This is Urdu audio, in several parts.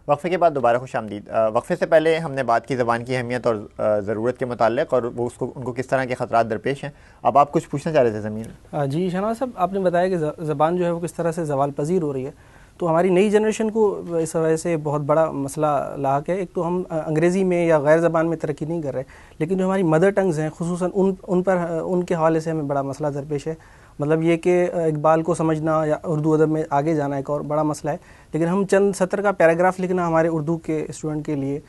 وقفے کے بعد دوبارہ خوش آمدید۔ وقفے سے پہلے ہم نے بات کی زبان کی اہمیت اور ضرورت کے متعلق، اور وہ ان کو کس طرح کے خطرات درپیش ہیں۔ اب آپ کچھ پوچھنا چاہ رہے تھے ضمیر؟ جی شہنواز صاحب، آپ نے بتایا کہ زبان جو ہے وہ کس طرح سے زوال پذیر ہو رہی ہے، تو ہماری نئی جنریشن کو اس وجہ سے بہت بڑا مسئلہ لاحق ہے۔ ایک تو ہم انگریزی میں یا غیر زبان میں ترقی نہیں کر رہے، لیکن جو ہماری مدر ٹنگز ہیں خصوصاً ان کے حوالے سے ہمیں بڑا مسئلہ درپیش ہے۔ مطلب یہ کہ اقبال کو سمجھنا یا اردو ادب میں آگے جانا ایک اور بڑا مسئلہ ہے، لیکن ہم چند سطر کا پیراگراف لکھنا ہمارے اردو کے اسٹوڈنٹ کے لیے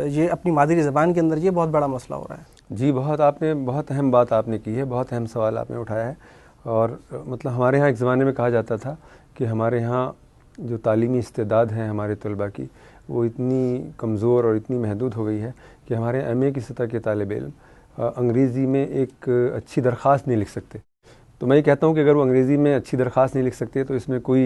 یہ اپنی مادری زبان کے اندر یہ بہت بڑا مسئلہ ہو رہا ہے۔ جی بہت اہم بات آپ نے کی ہے، بہت اہم سوال آپ نے اٹھایا ہے۔ اور مطلب ہمارے ہاں ایک زمانے میں کہا جاتا تھا کہ ہمارے ہاں جو تعلیمی استعداد ہے ہمارے طلباء کی، وہ اتنی کمزور اور اتنی محدود ہو گئی ہے کہ ہمارے ایم اے کی سطح کے طالب علم انگریزی میں ایک اچھی درخواست نہیں لکھ سکتے۔ تو میں یہ کہتا ہوں کہ اگر وہ انگریزی میں اچھی درخواست نہیں لکھ سکتے تو اس میں کوئی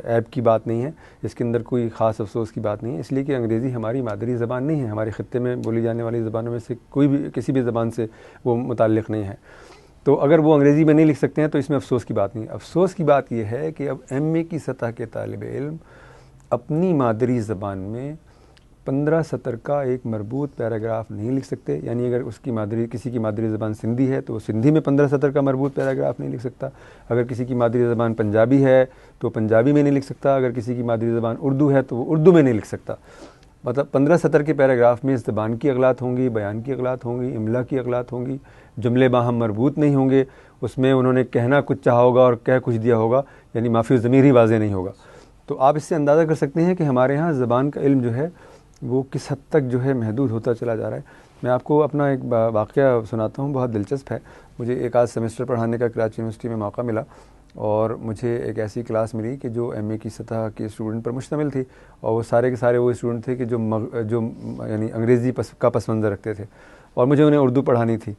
عیب کی بات نہیں ہے، اس کے اندر کوئی خاص افسوس کی بات نہیں ہے، اس لیے کہ انگریزی ہماری مادری زبان نہیں ہے، ہمارے خطے میں بولی جانے والی زبانوں میں سے کوئی بھی کسی بھی زبان سے وہ متعلق نہیں ہے۔ تو اگر وہ انگریزی میں نہیں لکھ سکتے ہیں تو اس میں افسوس کی بات نہیں ہے۔ افسوس کی بات یہ ہے کہ اب ایم اے کی سطح کے طالب علم اپنی مادری زبان میں 15 سطر کا ایک مربوط پیراگراف نہیں لکھ سکتے، یعنی اگر کسی کی مادری زبان سندھی ہے تو وہ سندھی میں 15 سطر کا مربوط پیراگراف نہیں لکھ سکتا، اگر کسی کی مادری زبان پنجابی ہے تو پنجابی میں نہیں لکھ سکتا، اگر کسی کی مادری زبان اردو ہے تو وہ اردو میں نہیں لکھ سکتا۔ مطلب 15 سطر کے پیراگراف میں زبان کی اغلاط ہوں گی، بیان کی اغلاط ہوں گی، املا کی اغلاط ہوں گی، جملے باہم مربوط نہیں ہوں گے، اس میں انہوں نے کہنا کچھ چاہا ہوگا اور کہہ کچھ دیا ہوگا، یعنی مافی الضمیر ہی واضح نہیں ہوگا۔ تو آپ اس سے اندازہ کر سکتے ہیں کہ ہمارے ہاں زبان کا علم جو ہے وہ کس حد تک جو ہے محدود ہوتا چلا جا رہا ہے۔ میں آپ کو اپنا ایک واقعہ سناتا ہوں، بہت دلچسپ ہے۔ مجھے ایک آدھ سیمسٹر پڑھانے کا کراچی یونیورسٹی میں موقع ملا، اور مجھے ایک ایسی کلاس ملی کہ جو ایم اے کی سطح کے اسٹوڈنٹ پر مشتمل تھی، اور وہ سارے کے سارے وہ اسٹوڈنٹ تھے کہ جو یعنی انگریزی کا پس منظر رکھتے تھے، اور مجھے انہیں اردو پڑھانی تھی۔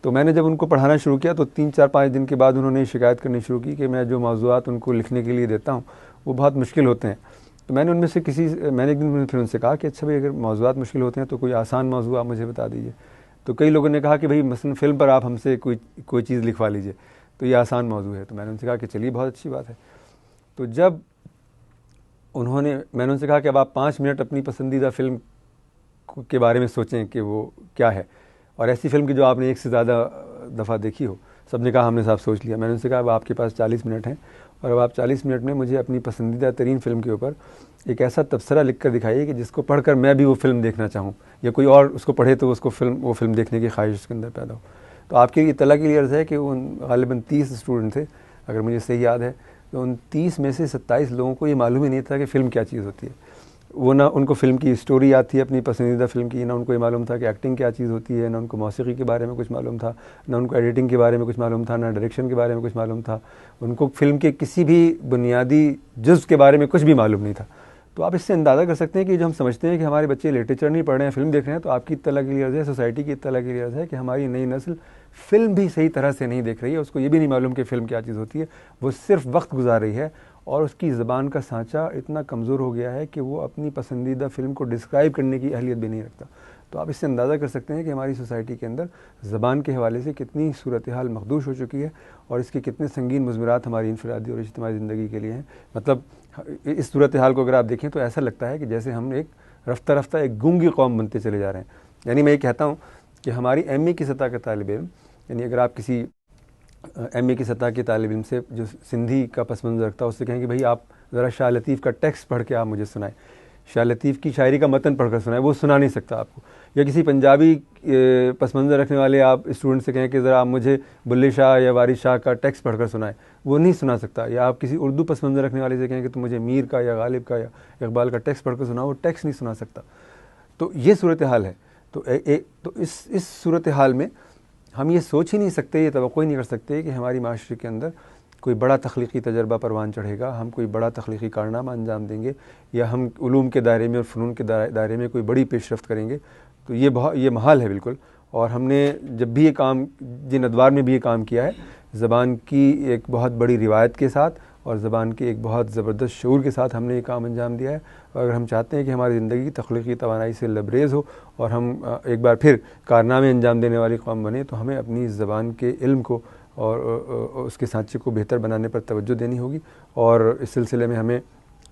تو میں نے جب ان کو پڑھانا شروع کیا تو 3-4-5 دن کے بعد انہوں نے شکایت کرنی شروع کی کہ میں جو موضوعات ان کو لکھنے کے لیے دیتا ہوں وہ بہت مشکل ہوتے ہیں۔ تو میں نے ان میں سے میں نے ایک دن پھر ان سے کہا کہ اچھا بھائی اگر موضوعات مشکل ہوتے ہیں تو کوئی آسان موضوع آپ مجھے بتا دیجیے۔ تو کئی لوگوں نے کہا کہ بھائی مثلا فلم پر آپ ہم سے کوئی چیز لکھوا لیجیے، تو یہ آسان موضوع ہے۔ تو میں نے ان سے کہا کہ چلیے بہت اچھی بات ہے۔ تو جب میں نے ان سے کہا کہ اب آپ 5 منٹ اپنی پسندیدہ فلم کے بارے میں سوچیں کہ وہ کیا ہے، اور ایسی فلم کی جو آپ نے ایک سے زیادہ دفعہ دیکھی ہو۔ سب نے کہا ہم نے صاحب سوچ لیا۔ میں نے ان سے کہا اب آپ کے پاس 40 منٹ ہیں، اور اب آپ 40 منٹ میں مجھے اپنی پسندیدہ ترین فلم کے اوپر ایک ایسا تبصرہ لکھ کر دکھائیے کہ جس کو پڑھ کر میں بھی وہ فلم دیکھنا چاہوں، یا کوئی اور اس کو پڑھے تو اس کو وہ فلم دیکھنے کی خواہش اس کے اندر پیدا ہو۔ تو آپ کی اطلاع کے لیے عرض ہے کہ وہ غالباً 30 اسٹوڈنٹ تھے اگر مجھے صحیح یاد ہے، تو ان 30 میں سے 27 لوگوں کو یہ معلوم ہی نہیں تھا کہ فلم کیا چیز ہوتی ہے۔ وہ نہ ان کو فلم کی اسٹوری یاد تھی اپنی پسندیدہ فلم کی، نہ ان کو یہ معلوم تھا کہ ایکٹنگ کیا چیز ہوتی ہے، نہ ان کو موسیقی کے بارے میں کچھ معلوم تھا، نہ ان کو ایڈیٹنگ کے بارے میں کچھ معلوم تھا، نہ ڈائریکشن کے بارے میں کچھ معلوم تھا، ان کو فلم کے کسی بھی بنیادی جز کے بارے میں کچھ بھی معلوم نہیں تھا۔ تو آپ اس سے اندازہ کر سکتے ہیں کہ جو ہم سمجھتے ہیں کہ ہمارے بچے لٹریچر نہیں پڑھ رہے ہیں، فلم دیکھ رہے ہیں، تو آپ کی اطلاع کے لیے عرض ہے، سوسائٹی کی اطلاع کے لیے عرض ہے کہ ہماری نئی نسل فلم بھی صحیح طرح سے نہیں دیکھ رہی ہے، اس کو یہ بھی نہیں معلوم کہ فلم کیا چیز ہوتی ہے، وہ صرف وقت گزار رہی ہے، اور اس کی زبان کا سانچہ اتنا کمزور ہو گیا ہے کہ وہ اپنی پسندیدہ فلم کو ڈسکرائب کرنے کی اہلیت بھی نہیں رکھتا۔ تو آپ اس سے اندازہ کر سکتے ہیں کہ ہماری سوسائٹی کے اندر زبان کے حوالے سے کتنی صورتحال مخدوش ہو چکی ہے، اور اس کے کتنے سنگین مضمرات ہماری انفرادی اور اجتماعی زندگی کے لیے ہیں۔ مطلب اس صورتحال کو اگر آپ دیکھیں تو ایسا لگتا ہے کہ جیسے ہم ایک رفتہ رفتہ ایک گونگی قوم بنتے چلے جا رہے ہیں۔ یعنی میں یہ کہتا ہوں کہ ہماری ایم اے کی سطح کا طالب علم، یعنی اگر آپ کسی ایم اے کی سطح کے طالب علم سے جو سندھی کا پس منظر رکھتا ہے اس سے کہیں کہ بھائی آپ ذرا شاہ لطیف کا ٹیکسٹ پڑھ کے آپ مجھے سنائیں، شاہ لطیف کی شاعری کا متن پڑھ کر سنائیں، وہ سنا نہیں سکتا آپ کو۔ یا کسی پنجابی پس منظر رکھنے والے آپ اسٹوڈنٹ سے کہیں کہ ذرا آپ مجھے بلے شاہ یا وارث شاہ کا ٹیکسٹ پڑھ کر سنائیں، وہ نہیں سنا سکتا۔ یا آپ کسی اردو پس منظر رکھنے والے سے کہیں کہ تم مجھے میر کا یا غالب کا یا اقبال کا ٹیکسٹ پڑھ کر سناؤ، وہ ٹیکسٹ نہیں سنا سکتا۔ تو یہ صورتحال ہے۔ تو اس صورتحال میں ہم یہ سوچ ہی نہیں سکتے، یہ توقع ہی نہیں کر سکتے کہ ہماری معاشرے کے اندر کوئی بڑا تخلیقی تجربہ پروان چڑھے گا، ہم کوئی بڑا تخلیقی کارنامہ انجام دیں گے، یا ہم علوم کے دائرے میں اور فنون کے دائرے میں کوئی بڑی پیش رفت کریں گے۔ تو یہ محال ہے بالکل۔ اور ہم نے جب بھی یہ کام، جن ادوار میں بھی یہ کام کیا ہے، زبان کی ایک بہت بڑی روایت کے ساتھ اور زبان کے ایک بہت زبردست شعور کے ساتھ ہم نے یہ کام انجام دیا ہے۔ اور اگر ہم چاہتے ہیں کہ ہماری زندگی تخلیقی توانائی سے لبریز ہو اور ہم ایک بار پھر کارنامے انجام دینے والی قوم بنے، تو ہمیں اپنی زبان کے علم کو اور اس کے سانچے کو بہتر بنانے پر توجہ دینی ہوگی، اور اس سلسلے میں ہمیں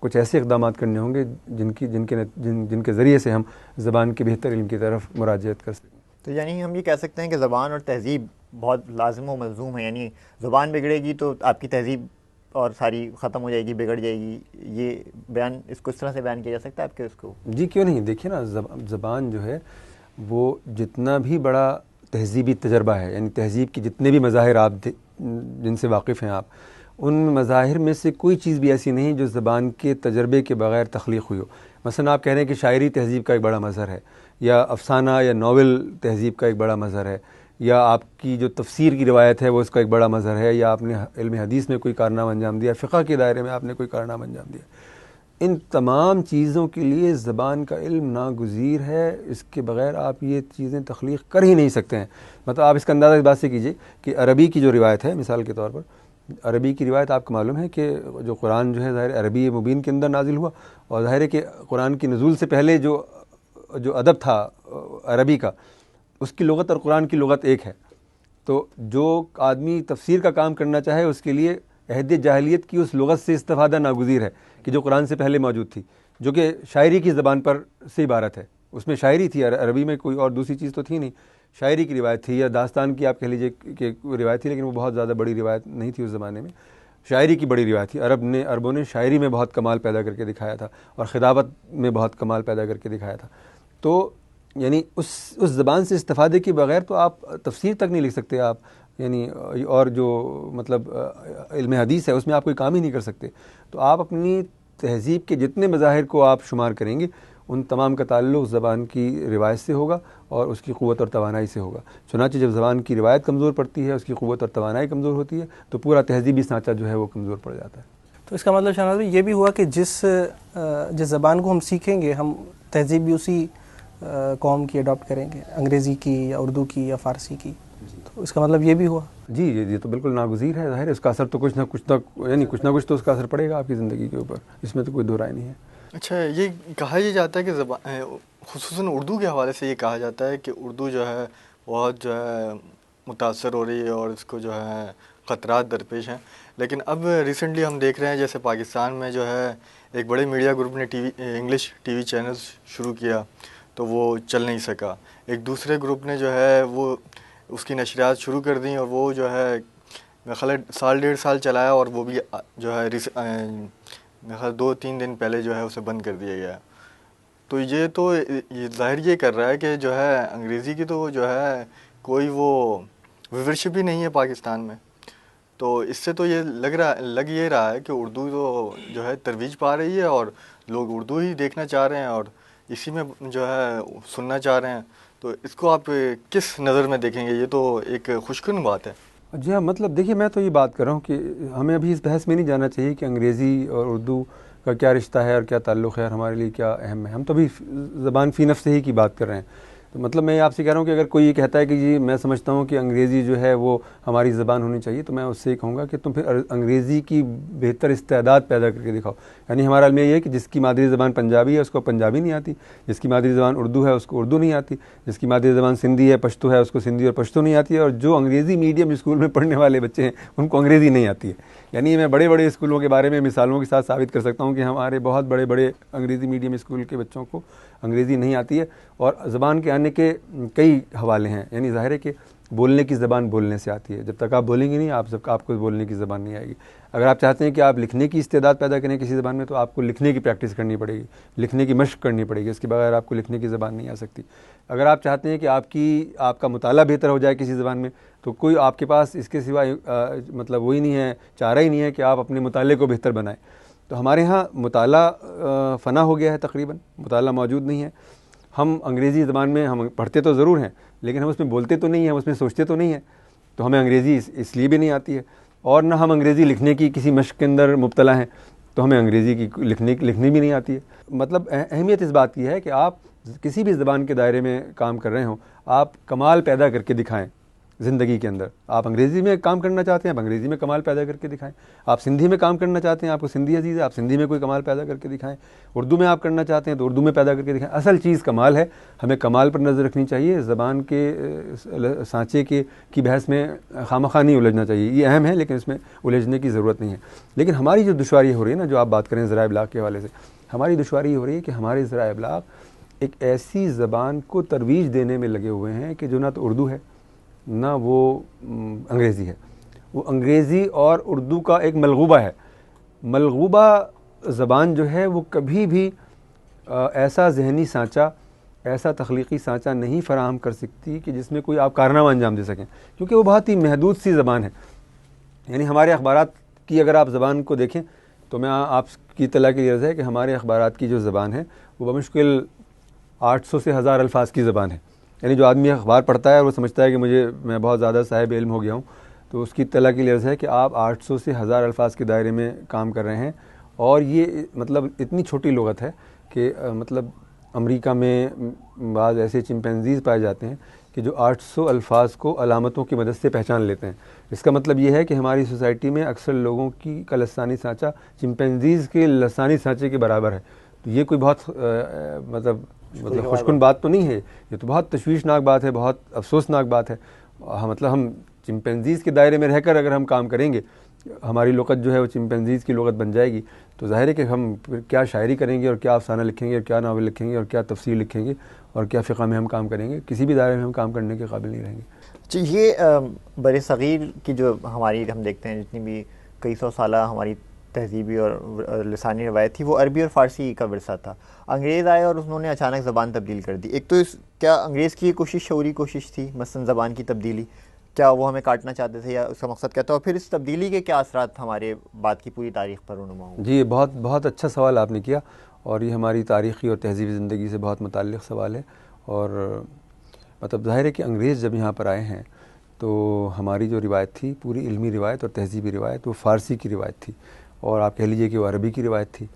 کچھ ایسے اقدامات کرنے ہوں گے جن کے ذریعے سے ہم زبان کے بہتر علم کی طرف مراجعت کر سکیں. تو یعنی ہم یہ کہہ سکتے ہیں کہ زبان اور تہذیب بہت لازم و ملزوم ہے. یعنی زبان بگڑے گی تو آپ کی تہذیب اور ساری ختم ہو جائے گی, بگڑ جائے گی. یہ بیان اس کو اس طرح سے بیان کیا جا سکتا ہے آپ کے اس کو؟ جی کیوں نہیں. دیکھیے نا, زبان جو ہے وہ جتنا بھی بڑا تہذیبی تجربہ ہے, یعنی تہذیب کی جتنے بھی مظاہر آپ جن سے واقف ہیں آپ, ان مظاہر میں سے کوئی چیز بھی ایسی نہیں جو زبان کے تجربے کے بغیر تخلیق ہوئی ہو. مثلا آپ کہہ رہے ہیں کہ شاعری تہذیب کا ایک بڑا مظہر ہے, یا افسانہ یا ناول تہذیب کا ایک بڑا مظہر ہے, یا آپ کی جو تفسیر کی روایت ہے وہ اس کا ایک بڑا مظہر ہے, یا آپ نے علم حدیث میں کوئی کارنامہ انجام دیا, فقہ کے دائرے میں آپ نے کوئی کارنامہ انجام دیا. ان تمام چیزوں کے لیے زبان کا علم ناگزیر ہے. اس کے بغیر آپ یہ چیزیں تخلیق کر ہی نہیں سکتے ہیں. مطلب آپ اس کا اندازہ اس بات سے کیجئے کہ عربی کی جو روایت ہے, مثال کے طور پر عربی کی روایت آپ کو معلوم ہے کہ جو قرآن جو ہے ظاہر عربی مبین کے اندر نازل ہوا, اور ظاہر ہے کہ قرآن کی نزول سے پہلے جو ادب تھا عربی کا, اس کی لغت اور قرآن کی لغت ایک ہے. تو جو آدمی تفسیر کا کام کرنا چاہے اس کے لیے عہد جاہلیت کی اس لغت سے استفادہ ناگزیر ہے کہ جو قرآن سے پہلے موجود تھی, جو کہ شاعری کی زبان پر سے عبارت ہے. اس میں شاعری تھی, عربی میں کوئی اور دوسری چیز تو تھی نہیں, شاعری کی روایت تھی, یا داستان کی آپ کہہ لیجیے کہ روایت تھی, لیکن وہ بہت زیادہ بڑی روایت نہیں تھی اس زمانے میں. شاعری کی بڑی روایت تھی. عربوں نے شاعری میں بہت کمال پیدا کر کے دکھایا تھا, اور خطابت میں بہت کمال پیدا کر کے دکھایا تھا. تو یعنی اس زبان سے استفادے کے بغیر تو آپ تفسیر تک نہیں لکھ سکتے آپ, یعنی اور جو مطلب علم حدیث ہے اس میں آپ کوئی کام ہی نہیں کر سکتے. تو آپ اپنی تہذیب کے جتنے مظاہر کو آپ شمار کریں گے, ان تمام کا تعلق زبان کی روایت سے ہوگا اور اس کی قوت اور توانائی سے ہوگا. چنانچہ جب زبان کی روایت کمزور پڑتی ہے, اس کی قوت اور توانائی کمزور ہوتی ہے, تو پورا تہذیبی سانچہ جو ہے وہ کمزور پڑ جاتا ہے. تو اس کا مطلب شاہنواز بھائی یہ بھی ہوا کہ جس زبان کو ہم سیکھیں گے, ہم تہذیب بھی اسی قوم کی اڈاپٹ کریں گے, انگریزی کی یا اردو کی یا فارسی کی. تو اس کا مطلب یہ بھی ہوا. جی یہ تو بالکل ناگزیر ہے. ظاہر ہے اس کا اثر تو کچھ نہ کچھ تو اس کا اثر پڑے گا آپ کی زندگی کے اوپر, اس میں تو کوئی دو رائے نہیں ہے. اچھا, یہ کہا یہ جاتا ہے کہ خصوصاً اردو کے حوالے سے یہ کہا جاتا ہے کہ اردو جو ہے بہت جو ہے متاثر ہو رہی ہے اور اس کو جو ہے خطرات درپیش ہیں. لیکن اب ریسنٹلی ہم دیکھ رہے ہیں جیسے پاکستان میں جو ہے ایک بڑے میڈیا گروپ نے انگلش ٹی وی چینلز شروع کیا تو وہ چل نہیں سکا. ایک دوسرے گروپ نے جو ہے وہ اس کی نشریات شروع کر دیں اور وہ جو ہے میرے خیال سال ڈیڑھ سال چلایا, اور وہ بھی جو ہے میرے خیال 2-3 دن پہلے جو ہے اسے بند کر دیا گیا. تو یہ ظاہر یہ کر رہا ہے کہ جو ہے انگریزی کی تو جو ہے کوئی وہ ویورشپ ہی نہیں ہے پاکستان میں. تو اس سے تو یہ لگ یہ رہا ہے کہ اردو تو جو ہے ترویج پا رہی ہے اور لوگ اردو ہی دیکھنا چاہ رہے ہیں اور اسی میں جو ہے سننا چاہ رہے ہیں. تو اس کو آپ کس نظر میں دیکھیں گے؟ یہ تو ایک خوشکن بات ہے. جی ہاں, مطلب دیکھیے میں تو یہ بات کر رہا ہوں کہ ہمیں ابھی اس بحث میں نہیں جانا چاہیے کہ انگریزی اور اردو کا کیا رشتہ ہے اور کیا تعلق ہے اور ہمارے لیے کیا اہم ہے. ہم تو ابھی زبان فی نفس ہی کی بات کر رہے ہیں. تو مطلب میں آپ سے کہہ رہا ہوں کہ اگر کوئی یہ کہتا ہے کہ جی میں سمجھتا ہوں کہ انگریزی جو ہے وہ ہماری زبان ہونی چاہیے, تو میں اس سے یہ کہوں گا کہ تم پھر انگریزی کی بہتر استعداد پیدا کر کے دکھاؤ. یعنی ہمارا علم یہ ہے کہ جس کی مادری زبان پنجابی ہے اس کو پنجابی نہیں آتی, جس کی مادری زبان اردو ہے اس کو اردو نہیں آتی, جس کی مادری زبان سندھی ہے پشتو ہے اس کو سندھی اور پشتو نہیں آتی ہے, اور جو انگریزی میڈیم اسکول میں پڑھنے والے بچے ہیں ان کو انگریزی نہیں آتی ہے. یعنی میں بڑے بڑے اسکولوں کے بارے میں مثالوں کے ساتھ ثابت کر سکتا ہوں کہ ہمارے بہت بڑے بڑے انگریزی میڈیم اسکول کے بچوں کو انگریزی نہیں آتی ہے. اور زبان کے آنے کے کئی حوالے ہیں. یعنی ظاہر ہے کہ بولنے کی زبان بولنے سے آتی ہے. جب تک آپ بولیں گے نہیں آپ کو بولنے کی زبان نہیں آئے گی. اگر آپ چاہتے ہیں کہ آپ لکھنے کی استعداد پیدا کریں کسی زبان میں, تو آپ کو لکھنے کی پریکٹس کرنی پڑے گی, لکھنے کی مشق کرنی پڑے گی. اس کے بغیر آپ کو لکھنے کی زبان نہیں آ سکتی. اگر آپ چاہتے ہیں کہ آپ کا مطالعہ بہتر ہو جائے کسی زبان میں, تو کوئی آپ کے پاس اس کے سوا مطلب وہی نہیں ہے, چارہ ہی نہیں ہے کہ آپ اپنے مطالعے کو بہتر بنائیں. تو ہمارے ہاں مطالعہ فنا ہو گیا ہے, تقریباً مطالعہ موجود نہیں ہے. ہم انگریزی زبان میں ہم پڑھتے تو ضرور ہیں, لیکن ہم اس میں بولتے تو نہیں ہیں, ہم اس میں سوچتے تو نہیں ہیں. تو ہمیں انگریزی اس لیے بھی نہیں آتی ہے, اور نہ ہم انگریزی لکھنے کی کسی مشق کے اندر مبتلا ہیں, تو ہمیں انگریزی کی لکھنی بھی نہیں آتی ہے. مطلب اہمیت اس بات کی ہے کہ آپ کسی بھی زبان کے دائرے میں کام کر رہے ہوں, آپ کمال پیدا کر کے دکھائیں. زندگی کے اندر. آپ انگریزی میں کام کرنا چاہتے ہیں آپ انگریزی میں کمال پیدا کر کے دکھائیں. آپ سندھی میں کام کرنا چاہتے ہیں, آپ کو سندھی عزیز ہے, آپ سندھی میں کوئی کمال پیدا کر کے دکھائیں. اردو میں آپ کرنا چاہتے ہیں تو اردو میں پیدا کر کے دکھائیں. اصل چیز کمال ہے. ہمیں کمال پر نظر رکھنی چاہیے. زبان کے سانچے کی بحث میں خامخواہ نہیں الجھنا چاہیے. یہ اہم ہے لیکن اس میں الجھنے کی ضرورت نہیں ہے. لیکن ہماری جو دشواری ہو رہی ہے نا, جو آپ بات کریں ذرائع ابلاغ کے حوالے سے, ہماری دشواری یہ ہو رہی ہے کہ ہمارے ذرائع ابلاغ ایک ایسی زبان کو ترویج دینے میں لگے ہوئے ہیں کہ جو نہ تو اردو ہے نہ وہ انگریزی ہے. وہ انگریزی اور اردو کا ایک ملغوبہ ہے. ملغوبہ زبان جو ہے وہ کبھی بھی ایسا ذہنی سانچہ, ایسا تخلیقی سانچہ نہیں فراہم کر سکتی کہ جس میں کوئی آپ کارنامہ انجام دے سکیں, کیونکہ وہ بہت ہی محدود سی زبان ہے. یعنی ہمارے اخبارات کی اگر آپ زبان کو دیکھیں تو میں آپ کی اطلاع کے لیے عرض ہے کہ ہمارے اخبارات کی جو زبان ہے وہ بمشکل 800 سے 1000 الفاظ کی زبان ہے. یعنی جو آدمی اخبار پڑھتا ہے اور وہ سمجھتا ہے کہ میں بہت زیادہ صاحب علم ہو گیا ہوں, تو اس کی اطلاع کے لیے عرض ہے کہ آپ 800 سے 1000 الفاظ کے دائرے میں کام کر رہے ہیں. اور یہ مطلب اتنی چھوٹی لغت ہے کہ مطلب امریکہ میں بعض ایسے چمپینزیز پائے جاتے ہیں کہ جو 800 الفاظ کو علامتوں کی مدد سے پہچان لیتے ہیں. اس کا مطلب یہ ہے کہ ہماری سوسائٹی میں اکثر لوگوں کا لسانی سانچہ چمپینزیز کے لسانی سانچے کے برابر ہے. تو یہ کوئی بہت مطلب خوشکن بات تو نہیں ہے, یہ تو بہت تشویشناک بات ہے, بہت افسوسناک بات ہے. مطلب ہم چمپینزیز کے دائرے میں رہ کر اگر ہم کام کریں گے, ہماری لغت جو ہے وہ چمپینزیز کی لغت بن جائے گی, تو ظاہر ہے کہ ہم کیا شاعری کریں گے اور کیا افسانہ لکھیں گے اور کیا ناول لکھیں گے اور کیا تفسیر لکھیں گے اور کیا فقہ میں ہم کام کریں گے. کسی بھی دائرے میں ہم کام کرنے کے قابل نہیں رہیں گے. یہ بر صغیر کی جو ہماری ہم دیکھتے ہیں جتنی بھی کئی سو سالہ ہماری تہذیبی اور لسانی روایت تھی وہ عربی اور فارسی کا ورثہ تھا. انگریز آئے اور انہوں نے اچانک زبان تبدیل کر دی. ایک تو کیا انگریز کی کوشش شعوری کوشش تھی مثلا زبان کی تبدیلی, کیا وہ ہمیں کاٹنا چاہتے تھے یا اس کا مقصد کیا تھا, اور پھر اس تبدیلی کے کیا اثرات ہمارے بات کی پوری تاریخ پر رونما ہوں؟ جی بہت بہت اچھا سوال آپ نے کیا, اور یہ ہماری تاریخی اور تہذیبی زندگی سے بہت متعلق سوال ہے. اور مطلب ظاہر ہے کہ انگریز جب یہاں پر آئے ہیں تو ہماری جو روایت تھی پوری علمی روایت اور تہذیبی روایت وہ فارسی کی روایت تھی, اور آپ کہہ لیجئے کہ وہ عربی کی روایت تھی.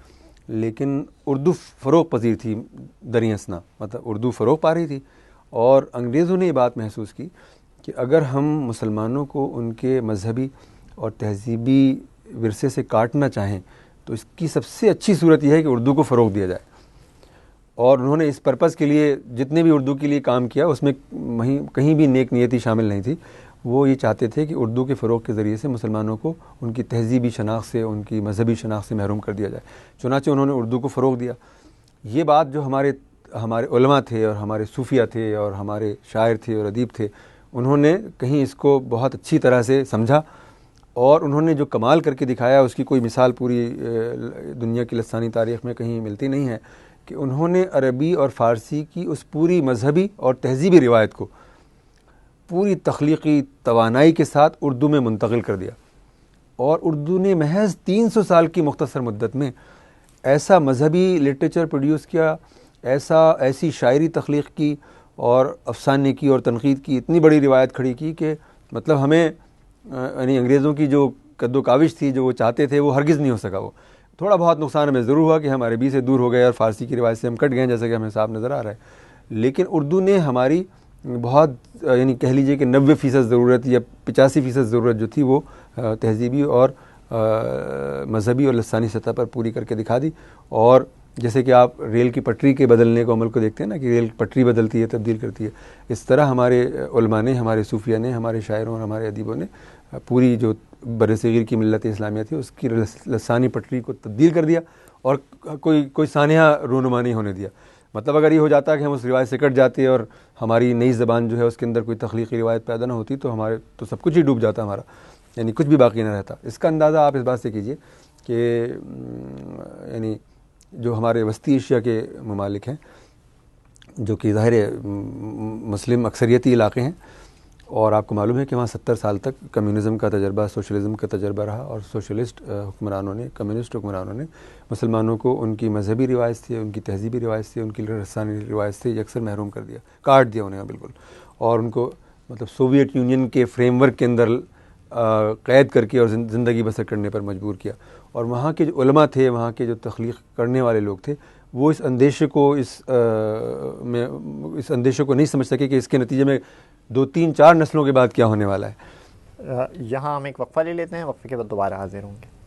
لیکن اردو فروغ پذیر تھی دریں اثنا, مطلب اردو فروغ پا رہی تھی. اور انگریزوں نے یہ بات محسوس کی کہ اگر ہم مسلمانوں کو ان کے مذہبی اور تہذیبی ورثے سے کاٹنا چاہیں تو اس کی سب سے اچھی صورت یہ ہے کہ اردو کو فروغ دیا جائے. اور انہوں نے اس پرپس کے لیے جتنے بھی اردو کے لیے کام کیا اس میں کہیں بھی نیک نیتی شامل نہیں تھی. وہ یہ چاہتے تھے کہ اردو کے فروغ کے ذریعے سے مسلمانوں کو ان کی تہذیبی شناخت سے, ان کی مذہبی شناخت سے محروم کر دیا جائے. چنانچہ انہوں نے اردو کو فروغ دیا. یہ بات جو ہمارے علماء تھے اور ہمارے صوفیہ تھے اور ہمارے شاعر تھے اور ادیب تھے, انہوں نے کہیں اس کو بہت اچھی طرح سے سمجھا, اور انہوں نے جو کمال کر کے دکھایا اس کی کوئی مثال پوری دنیا کی لسانی تاریخ میں کہیں ملتی نہیں ہے کہ انہوں نے عربی اور فارسی کی اس پوری مذہبی اور تہذیبی روایت کو پوری تخلیقی توانائی کے ساتھ اردو میں منتقل کر دیا. اور اردو نے محض 300 سال کی مختصر مدت میں ایسا مذہبی لٹریچر پروڈیوس کیا, ایسی شاعری تخلیق کی اور افسانے کی اور تنقید کی اتنی بڑی روایت کھڑی کی کہ مطلب ہمیں یعنی انگریزوں کی جو قد و کاوش تھی جو وہ چاہتے تھے وہ ہرگز نہیں ہو سکا. وہ تھوڑا بہت نقصان ہمیں ضرور ہوا کہ ہم عربی سے دور ہو گئے اور فارسی کی روایت سے ہم کٹ گئے جیسا کہ ہمیں صاف نظر آ رہا ہے. لیکن اردو نے ہماری بہت یعنی کہہ لیجئے کہ 90% ضرورت یا 85% ضرورت جو تھی وہ تہذیبی اور مذہبی اور لسانی سطح پر پوری کر کے دکھا دی. اور جیسے کہ آپ ریل کی پٹری کے بدلنے کو عمل کو دیکھتے ہیں نا کہ ریل پٹری بدلتی ہے تبدیل کرتی ہے, اس طرح ہمارے علماء نے, ہمارے صوفیہ نے, ہمارے شاعروں اور ہمارے ادیبوں نے پوری جو برصغیر کی ملت اسلامیہ تھی اس کی لسانی پٹری کو تبدیل کر دیا اور کوئی سانحہ رونما نہیں ہونے دیا. مطلب اگر یہ ہو جاتا کہ ہم اس روایت سے کٹ جاتے اور ہماری نئی زبان جو ہے اس کے اندر کوئی تخلیقی روایت پیدا نہ ہوتی تو سب کچھ ہی ڈوب جاتا ہمارا, یعنی کچھ بھی باقی نہ رہتا. اس کا اندازہ آپ اس بات سے کیجئے کہ یعنی جو ہمارے وسطی ایشیا کے ممالک ہیں جو کہ ظاہر مسلم اکثریتی علاقے ہیں, اور آپ کو معلوم ہے کہ وہاں 70 سال تک کمیونزم کا تجربہ, سوشلزم کا تجربہ رہا, اور سوشلسٹ حکمرانوں نے, کمیونسٹ حکمرانوں نے مسلمانوں کو ان کی مذہبی روایت سے, ان کی تہذیبی روایت سے, ان کی لسانی روایت سے یکسر محروم کر دیا, کاٹ دیا انہیں بالکل, اور ان کو مطلب سوویت یونین کے فریم ورک کے اندر قید کر کے اور زندگی بسر کرنے پر مجبور کیا. اور وہاں کے جو علماء تھے, وہاں کے جو تخلیق کرنے والے لوگ تھے, وہ اس اندیشے کو نہیں سمجھ سکے کہ اس کے نتیجے میں 2 3 4 نسلوں کے بعد کیا ہونے والا ہے. یہاں ہم ایک وقفہ لے لیتے ہیں, وقفے کے بعد دوبارہ حاضر ہوں گے.